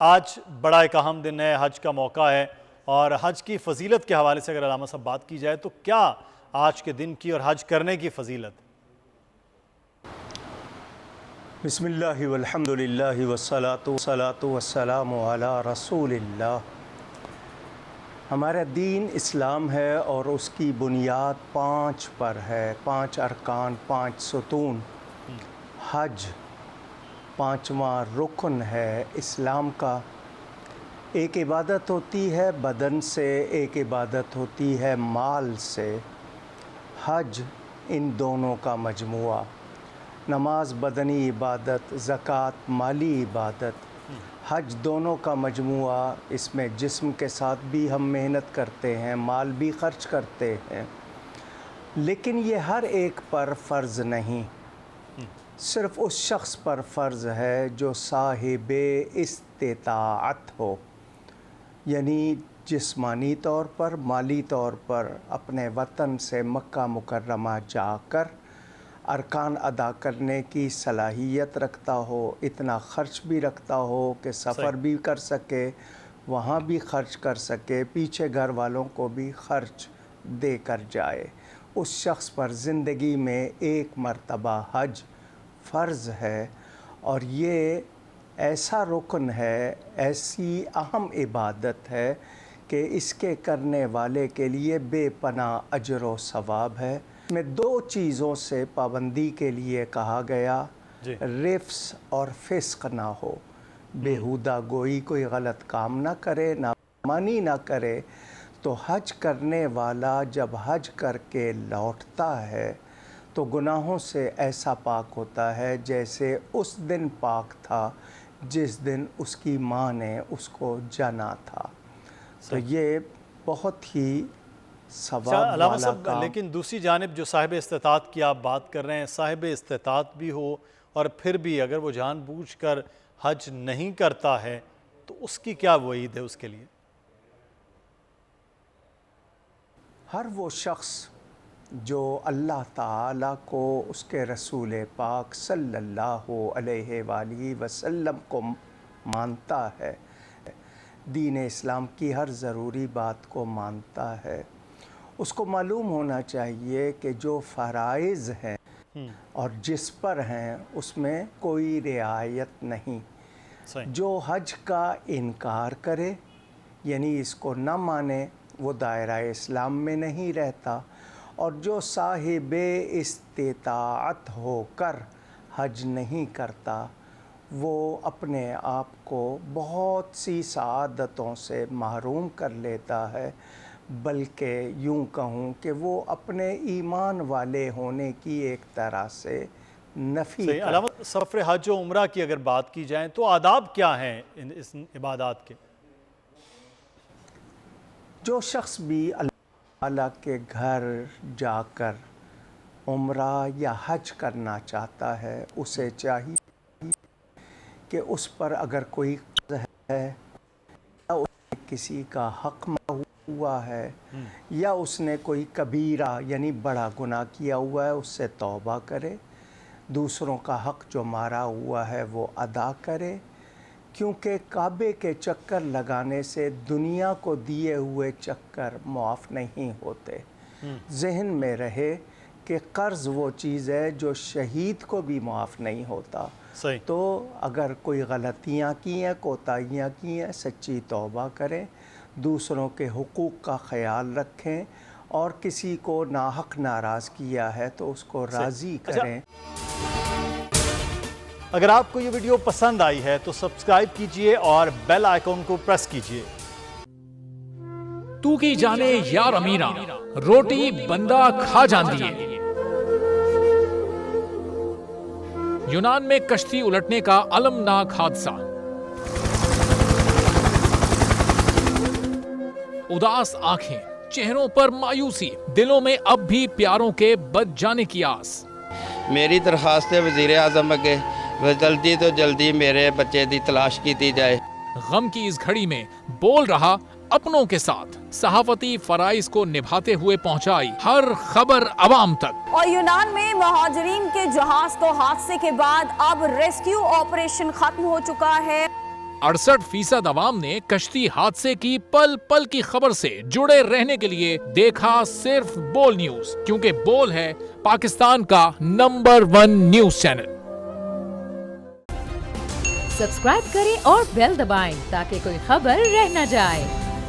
آج بڑا ایک اہم دن ہے، حج کا موقع ہے، اور حج کی فضیلت کے حوالے سے اگر علامہ صاحب بات کی جائے تو کیا آج کے دن کی اور حج کرنے کی فضیلت؟ بسم اللہ والحمد للہ والصلاة والسلام علی رسول اللہ۔ ہمارا دین اسلام ہے اور اس کی بنیاد 5 پر ہے، 5 ارکان، 5 ستون۔ حج 5واں رکن ہے اسلام کا۔ ایک عبادت ہوتی ہے بدن سے، ایک عبادت ہوتی ہے مال سے۔ حج ان دونوں کا مجموعہ، نماز بدنی عبادت، زکوٰۃ مالی عبادت، حج دونوں کا مجموعہ۔ اس میں جسم کے ساتھ بھی ہم محنت کرتے ہیں، مال بھی خرچ کرتے ہیں، لیکن یہ ہر ایک پر فرض نہیں، صرف اس شخص پر فرض ہے جو صاحب استطاعت ہو، یعنی جسمانی طور پر، مالی طور پر اپنے وطن سے مکہ مکرمہ جا کر ارکان ادا کرنے کی صلاحیت رکھتا ہو، اتنا خرچ بھی رکھتا ہو کہ سفر بھی کر سکے، وہاں بھی خرچ کر سکے، پیچھے گھر والوں کو بھی خرچ دے کر جائے۔ اس شخص پر زندگی میں ایک مرتبہ حج فرض ہے، اور یہ ایسا رکن ہے، ایسی اہم عبادت ہے کہ اس کے کرنے والے کے لیے بے پناہ اجر و ثواب ہے۔ میں 2 چیزوں سے پابندی کے لیے کہا گیا، رفث اور فسق نہ ہو، بیہودہ گوئی، کوئی غلط کام نہ کرے، نافرمانی نہ کرے۔ تو حج کرنے والا جب حج کر کے لوٹتا ہے تو گناہوں سے ایسا پاک ہوتا ہے جیسے اس دن پاک تھا جس دن اس کی ماں نے اس کو جنا تھا۔ تو یہ بہت ہی ثواب علامہ والا صاحب، کام۔ لیکن دوسری جانب جو صاحب استطاعت کی آپ بات کر رہے ہیں، صاحب استطاعت بھی ہو اور پھر بھی اگر وہ جان بوجھ کر حج نہیں کرتا ہے تو اس کی کیا وعید ہے اس کے لیے؟ ہر وہ شخص جو اللہ تعالیٰ کو، اس کے رسول پاک صلی اللہ علیہ وآلہ وسلم کو مانتا ہے، دین اسلام کی ہر ضروری بات کو مانتا ہے، اس کو معلوم ہونا چاہیے کہ جو فرائض ہیں اور جس پر ہیں اس میں کوئی رعایت نہیں۔ جو حج کا انکار کرے، یعنی اس کو نہ مانے، وہ دائرہ اسلام میں نہیں رہتا، اور جو صاحب استطاعت ہو کر حج نہیں کرتا وہ اپنے آپ کو بہت سی سعادتوں سے محروم کر لیتا ہے، بلکہ یوں کہوں کہ وہ اپنے ایمان والے ہونے کی ایک طرح سے نفی علامہ، سفر حج و عمرہ کی اگر بات کی جائیں تو آداب کیا ہیں اس عبادات کے؟ جو شخص بھی اللہ تعالیٰ کے گھر جا کر عمرہ یا حج کرنا چاہتا ہے، اسے چاہیے کہ اس پر اگر کوئی قرض ہے یا اس نے کسی کا حق مارا ہوا ہے یا اس نے کوئی کبیرہ یعنی بڑا گناہ کیا ہوا ہے، اس سے توبہ کرے، دوسروں کا حق جو مارا ہوا ہے وہ ادا کرے، کیونکہ کعبے کے چکر لگانے سے دنیا کو دیے ہوئے چکر معاف نہیں ہوتے۔ ذہن میں رہے کہ قرض وہ چیز ہے جو شہید کو بھی معاف نہیں ہوتا۔ تو اگر کوئی غلطیاں کی ہیں، کوتاہیاں کی ہیں، سچی توبہ کریں، دوسروں کے حقوق کا خیال رکھیں، اور کسی کو ناحق ناراض کیا ہے تو اس کو راضی کریں۔ اگر آپ کو یہ ویڈیو پسند آئی ہے تو سبسکرائب کیجئے اور بیل آئیکن کو پریس کیجئے۔ تو کی جانے یار امیرہ، روٹی بندہ کھا جان دیے۔ یونان میں کشتی الٹنے کا المناک حادثہ، اداس آنکھیں، چہروں پر مایوسی، دلوں میں اب بھی پیاروں کے بچ جانے کی آس۔ میری درخواست ہے وزیر اعظم اگے جلدی تو جلدی میرے بچے دی تلاش کی جائے۔ غم کی اس گھڑی میں بول رہا اپنوں کے ساتھ، صحافتی فرائض کو نبھاتے ہوئے پہنچائی ہر خبر عوام تک۔ اور یونان میں مہاجرین کے جہاز کو حادثے کے بعد اب ریسکیو آپریشن ختم ہو چکا ہے۔ 68% عوام نے کشتی حادثے کی پل پل کی خبر سے جڑے رہنے کے لیے دیکھا صرف بول نیوز، کیونکہ بول ہے پاکستان کا نمبر 1 نیوز چینل۔ سبسکرائب کریں اور بیل دبائیں تاکہ کوئی خبر رہ نہ جائے۔